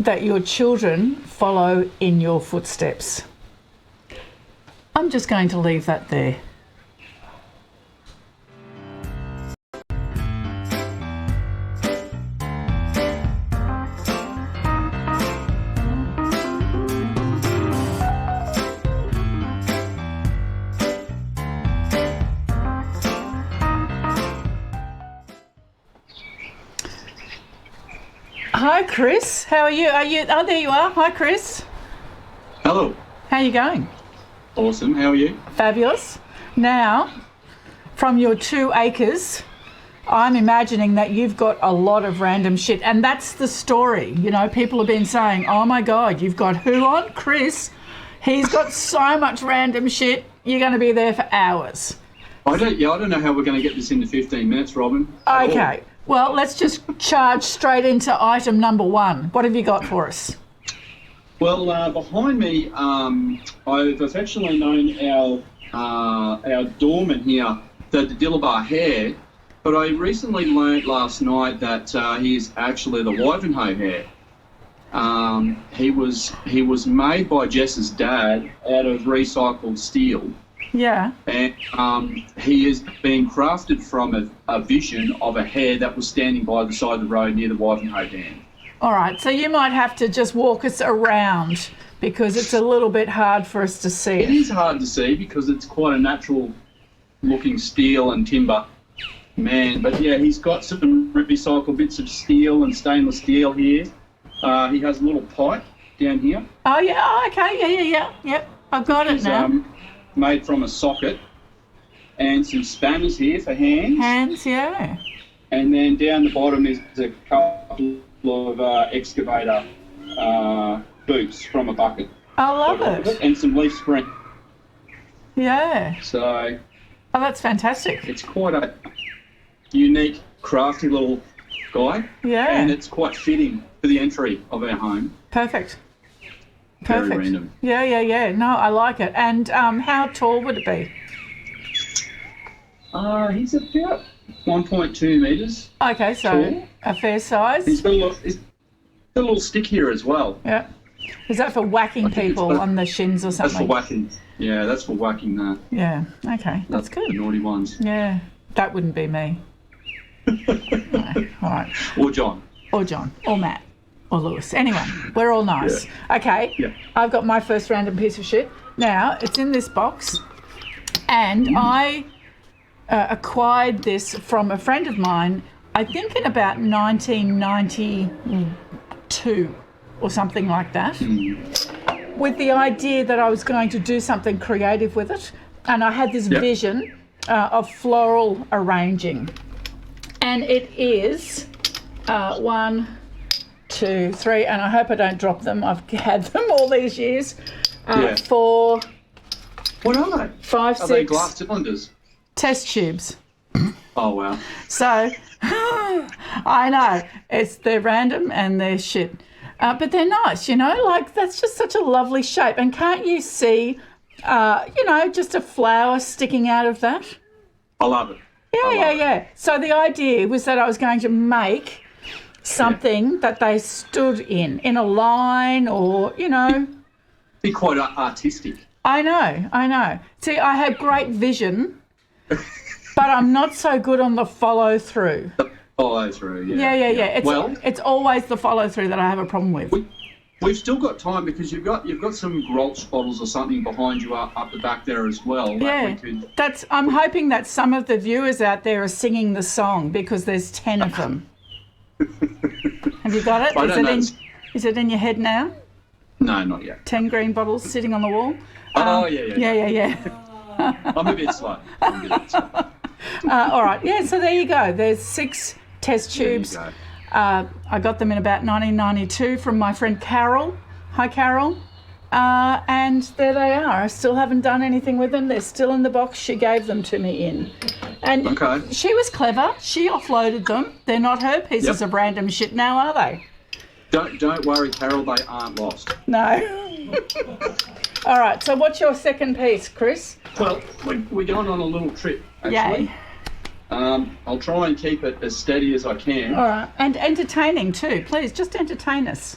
that your children follow in your footsteps? I'm just going to leave that there. Hi, Chris. How are you? Oh, there you are. Hi, Chris. Hello. How are you going? Awesome. How are you? Fabulous. Now, from your 2 acres, I'm imagining that you've got a lot of random shit, and that's the story. You know, people have been saying, "Oh my God, you've got who on? Chris. He's got so much random shit. You're going to be there for hours." I don't know how we're going to get this into 15 minutes, Robin. Okay. Well, let's just charge straight into item number 1. What have you got for us? Well, behind me, I've affectionately known our doorman here, the Dillabar Hare, but I recently learnt last night that he is actually the Wivenhoe Hare. He was made by Jess's dad out of recycled steel. Yeah. And he is being crafted from a vision of a hare that was standing by the side of the road near the Wivenhoe Dam. All right, so you might have to just walk us around because it's a little bit hard for us to see. It is hard to see because it's quite a natural looking steel and timber man. But yeah, he's got some recycled bits of steel and stainless steel here. He has a little pipe down here. Oh, yeah, oh, okay, yeah. Yep, I've got it now. Made from a socket, and some spanners here for hands. Hands, yeah. And then down the bottom is a couple of excavator boots from a bucket. I love it. And some leaf spring. Yeah. So. Oh, that's fantastic. It's quite a unique, crafty little guy. Yeah. And it's quite fitting for the entry of our home. Perfect. Very random. Yeah. No, I like it. And how tall would it be? He's about 1.2 metres. Okay, so tall. A fair size. He's got a little stick here as well. Yeah. Is that for whacking people on the shins or something? That's for whacking. Yeah, that's for whacking that. Yeah, okay. That's good. The naughty ones. Yeah, that wouldn't be me. No. All right. Or John. Or Matt. Or Lewis. Anyway, we're all nice. Yeah. Okay, yeah. I've got my first random piece of shit. Now, it's in this box, and I acquired this from a friend of mine, I think in about 1992 or something like that, with the idea that I was going to do something creative with it. And I had this vision of floral arranging. And it is 1, 2, 3, and I hope I don't drop them. I've had them all these years. 4. What are they? 5, 6. Are they glass cylinders? Test tubes. Oh, wow. So, I know, they're random and they're shit. But they're nice, you know, like that's just such a lovely shape. And can't you see, just a flower sticking out of that? I love it. Yeah. So the idea was that I was going to make something that they stood in a line or, Be quite artistic. I know. See, I had great vision, but I'm not so good on the follow through. Follow through, yeah. Yeah. It's always the follow through that I have a problem with. We've still got time because you've got some Grolsch bottles or something behind you up the back there as well. Yeah, I'm hoping that some of the viewers out there are singing the song because there's 10 of them. Have you got it? Is it in your head now? No, not yet. 10 green bottles sitting on the wall. Yeah. I'm a bit slow. All right. Yeah. So there you go. There's 6 test tubes. I got them in about 1992 from my friend Carol. Hi, Carol. And there they are. I still haven't done anything with them. They're still in the box she gave them to me in. And she was clever. She offloaded them. They're not her pieces of random shit now, are they? Don't worry, Carol. They aren't lost. No. All right. So what's your second piece, Chris? Well, we're going on a little trip, actually. Yay. I'll try and keep it as steady as I can. All right. And entertaining too. Please, just entertain us.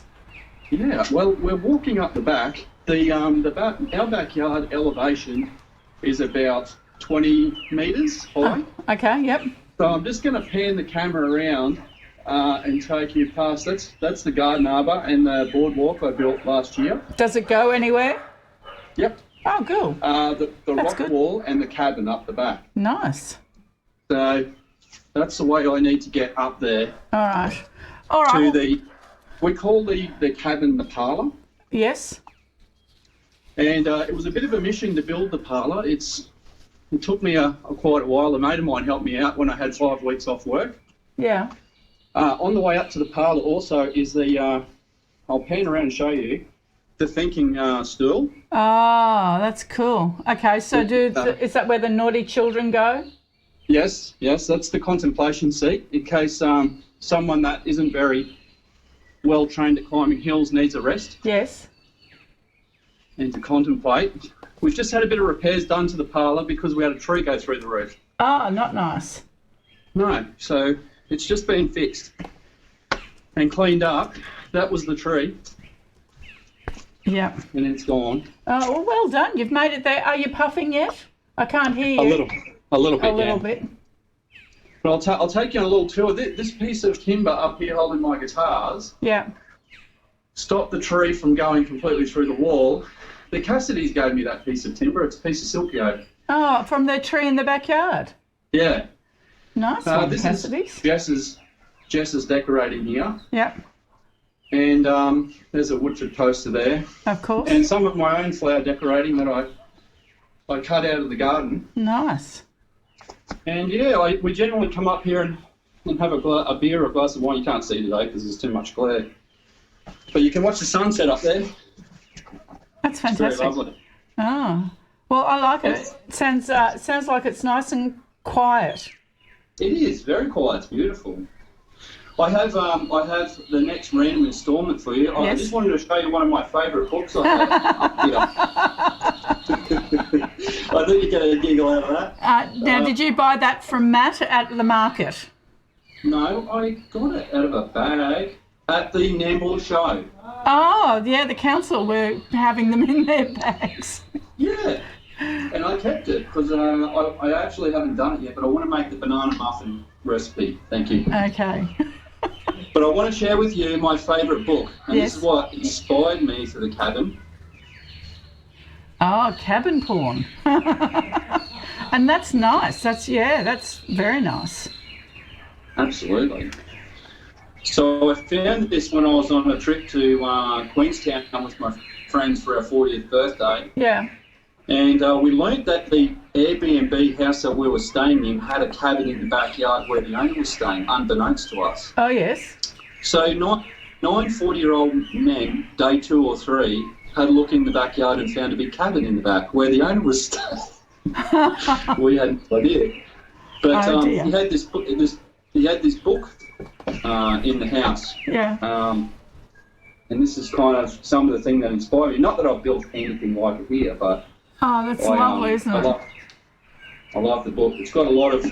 Yeah, well, we're walking up the back. Our backyard elevation is about 20 metres high. Okay, yep. So I'm just going to pan the camera around and take you past. That's the garden arbour and the boardwalk I built last year. Does it go anywhere? Yep. Oh, cool. The rock good. wall and the cabin up the back. Nice. So that's the way I need to get up there. All right. All right. We call the cabin the parlour. Yes. And it was a bit of a mission to build the parlour. It took me quite a while. A mate of mine helped me out when I had 5 weeks off work. Yeah. On the way up to the parlour also is I'll pan around and show you, the thinking stool. Oh, that's cool. Okay, so is that where the naughty children go? Yes, that's the contemplation seat in case someone that isn't very well trained at climbing hills needs a rest. Yes. And to contemplate. We've just had a bit of repairs done to the parlour because we had a tree go through the roof. Oh, not nice. No, so it's just been fixed and cleaned up. That was the tree. Yeah. And it's gone. Oh, well done. You've made it there. Are you puffing yet? I can't hear you. A little bit. A little bit. But I'll take you on a little tour. This piece of timber up here holding my guitars. Yeah. Stopped the tree from going completely through the wall. The Cassidys gave me that piece of timber. It's a piece of silk yoke. Oh, from the tree in the backyard. Yeah. Nice one, this Cassidys. is Jess's decorating here. Yep. And there's a Woodford poster there. Of course. And some of my own flower decorating that I cut out of the garden. Nice. And yeah, we generally come up here and have a beer or a glass of wine. You can't see today because there's too much glare. But you can watch the sunset up there. That's fantastic. It's very lovely. Oh, well, I like it. It sounds like it's nice and quiet. It is very quiet. It's beautiful. I have the next random instalment for you. I just wanted to show you one of my favourite books I have up here. I think you get a giggle out of that. Now, did you buy that from Matt at the market? No, I got it out of a bag at the Nambour show. Oh, yeah, the council were having them in their bags. Yeah, and I kept it because I actually haven't done it yet, but I want to make the banana muffin recipe. Thank you. Okay. But I want to share with you my favourite book, and Yes. this is what inspired me for the cabin. Oh, cabin porn. And that's nice. That's very nice. Absolutely. So I found this when I was on a trip to Queenstown with my friends for our 40th birthday. Yeah. And we learned that the Airbnb house that we were staying in had a cabin in the backyard where the owner was staying, unbeknownst to us. Oh, yes. So nine 40-year-old men, day 2 or 3, had a look in the backyard and found a big cabin in the back where the owner was staying. We had no idea. But he had this book. He had this book in the house. Yeah. And this is kind of some of the thing that inspired me. Not that I've built anything like it here, but Oh, that's lovely, isn't it? I love the book. It's got a lot of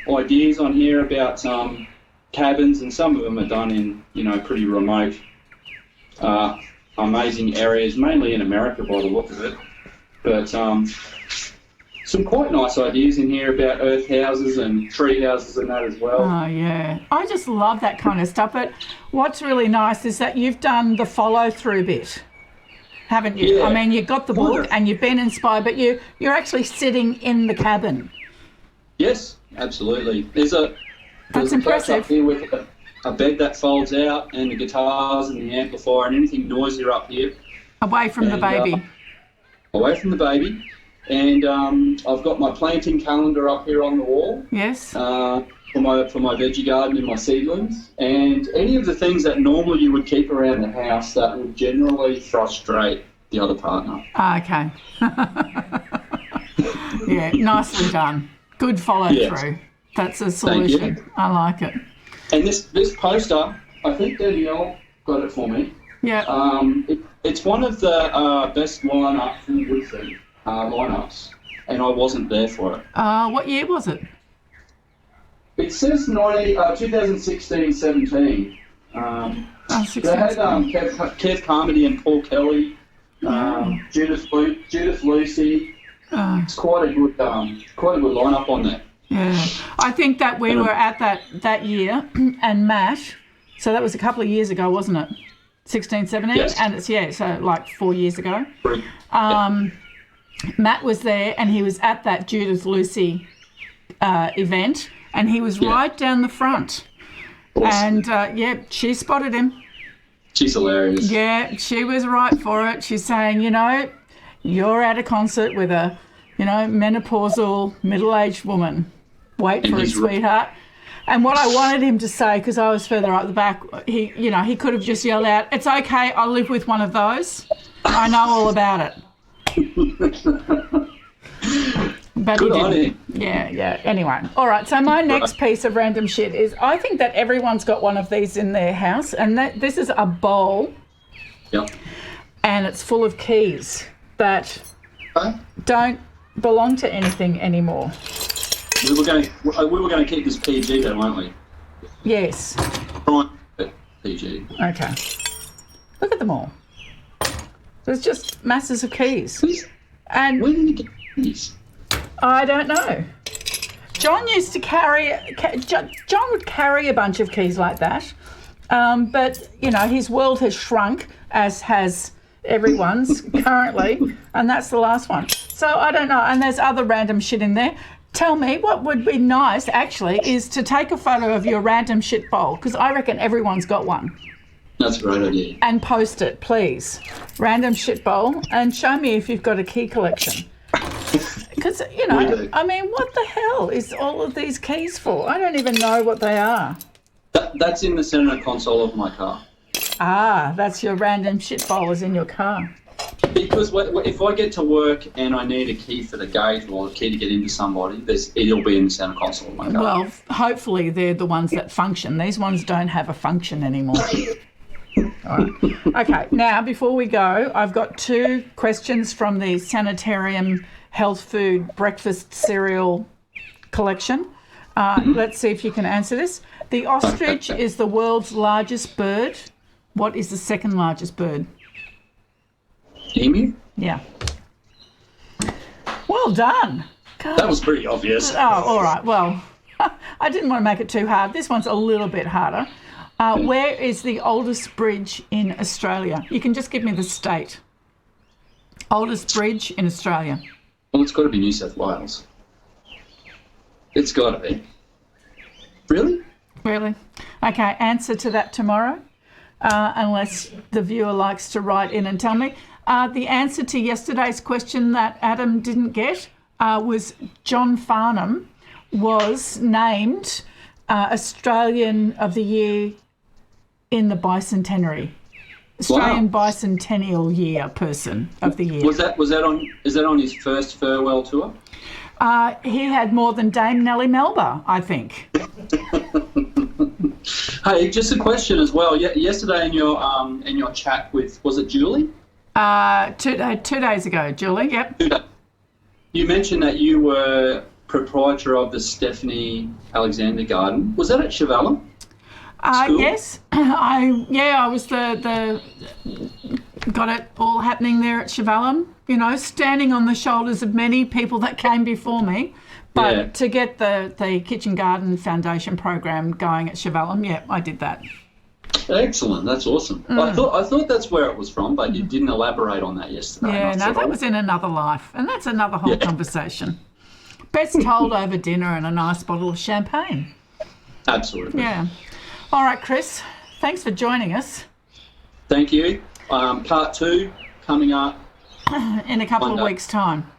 ideas on here about cabins, and some of them are done in pretty remote, amazing areas, mainly in America by the look of it. But some quite nice ideas in here about earth houses and tree houses and that as well. Oh, yeah. I just love that kind of stuff. But what's really nice is that you've done the follow-through bit, haven't you? Yeah. I mean, you've got the book and you've been inspired, but you're actually sitting in the cabin. Yes, absolutely. There's a couch impressive. up here with a bed that folds out, and the guitars and the amplifier and anything noisy are up here. Away from the baby. Away from the baby. And I've got my planting calendar up here on the wall. Yes. For my veggie garden and my seedlings, and any of the things that normally you would keep around the house that would generally frustrate the other partner. Okay. Yeah, nicely done. Good follow through. Yes. That's a solution. Thank you. I like it. And this poster, I think Danielle got it for me. Yeah. It's one of the best lineup from Woodford lineups, and I wasn't there for it. What year was it? It says 2016-17. Oh, They 16, had 17. Kev Carmody and Paul Kelly, Judith Lucy. It's quite a good lineup on there. Yeah, I think that we were at that year, and Matt. So that was a couple of years ago, wasn't it? 16, 17, Yes. and it's so like 4 years ago. Yeah. Matt was there, and he was at that Judith Lucy event, and he was right down the front. Awesome. And she spotted him. She's hilarious. Yeah, she was right for it. She's saying, you're at a concert with a, menopausal middle-aged woman. Wait for it, sweetheart. And what I wanted him to say, because I was further up the back, he could have just yelled out, "It's okay, I live with one of those. I know all about it." But Good he on didn't. him. Yeah. Anyway, all right. So my next piece of random shit is I think that everyone's got one of these in their house, and this is a bowl, and it's full of keys that don't belong to anything anymore. We were going to keep this PG though, weren't we? Yes. PG. Okay. Look at them all. There's just masses of keys. And Where did you get these? I don't know. John used to John would carry a bunch of keys like that. But, his world has shrunk, as has everyone's currently, and that's the last one. So I don't know. And there's other random shit in there. Tell me, what would be nice, actually, is to take a photo of your random shit bowl, because I reckon everyone's got one. That's a great idea. And post it, please. Random shit bowl, and show me if you've got a key collection. Because, I mean, what the hell is all of these keys for? I don't even know what they are. That's in the center console of my car. Ah, that's your random shit bowl is in your car. Because if I get to work and I need a key for the gate or a key to get into somebody, it'll be in the center console of my car. Well, hopefully they're the ones that function. These ones don't have a function anymore. All right. Okay, now before we go, I've got 2 questions from the Sanitarium Health Food Breakfast Cereal Collection. Let's see if you can answer this. The ostrich is the world's largest bird. What is the second largest bird? Emu? Yeah. Well done. God. That was pretty obvious. Oh, all right. Well, I didn't want to make it too hard. This one's a little bit harder. Where is the oldest bridge in Australia? You can just give me the state. Oldest bridge in Australia. Well, it's got to be New South Wales. It's got to be. Really? Really? Okay, answer to that tomorrow, unless the viewer likes to write in and tell me. The answer to yesterday's question that Adam didn't get was John Farnham was named Australian of the Year in the Bicentenary. Australian Bicentennial Year Person of the Year. Is that on his first farewell tour? He had more than Dame Nellie Melba, I think. Hey, just a question as well. Yesterday in your chat with, was it Julie? 2 days ago, Julie. Yep. You mentioned that you were proprietor of the Stephanie Alexander Garden. Was that at Chevelham? Yes. I was the got it all happening there at Chevelham. Standing on the shoulders of many people that came before me. But to get the Kitchen Garden Foundation program going at Chevelham, I did that. Excellent, that's awesome. I thought that's where it was from, but you didn't elaborate on that yesterday. Yeah, no, that was in another life, and that's another whole conversation. Best told over dinner and a nice bottle of champagne. Absolutely. Yeah. All right, Chris, thanks for joining us. Thank you. Part 2 coming up in a couple of weeks' time.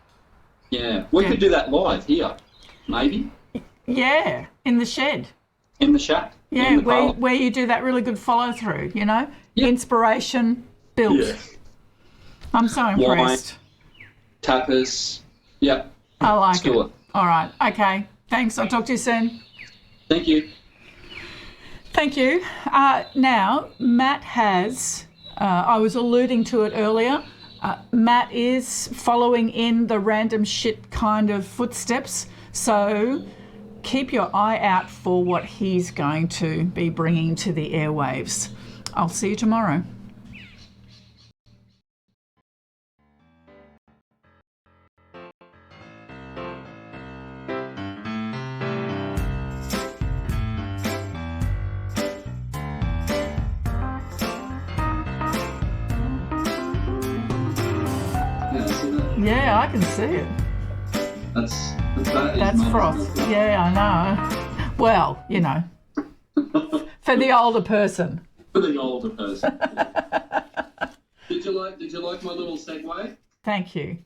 Yeah, we could do that live here, maybe. Yeah, in the shed. In the shack. Yeah, where you do that really good follow through, inspiration built. Yeah. I'm so impressed. Wine, tapas. Yep. I like it. All right. Okay. Thanks. I'll talk to you soon. Thank you. Thank you. Now, Matt has, I was alluding to it earlier, Matt is following in the random shit kind of footsteps. So keep your eye out for what he's going to be bringing to the airwaves. I'll see you tomorrow. Yeah, see that? Yeah, I can see it. That's frost. Yeah, I know. Well, you know, for the older person. For the older person. Did you like my little segue? Thank you.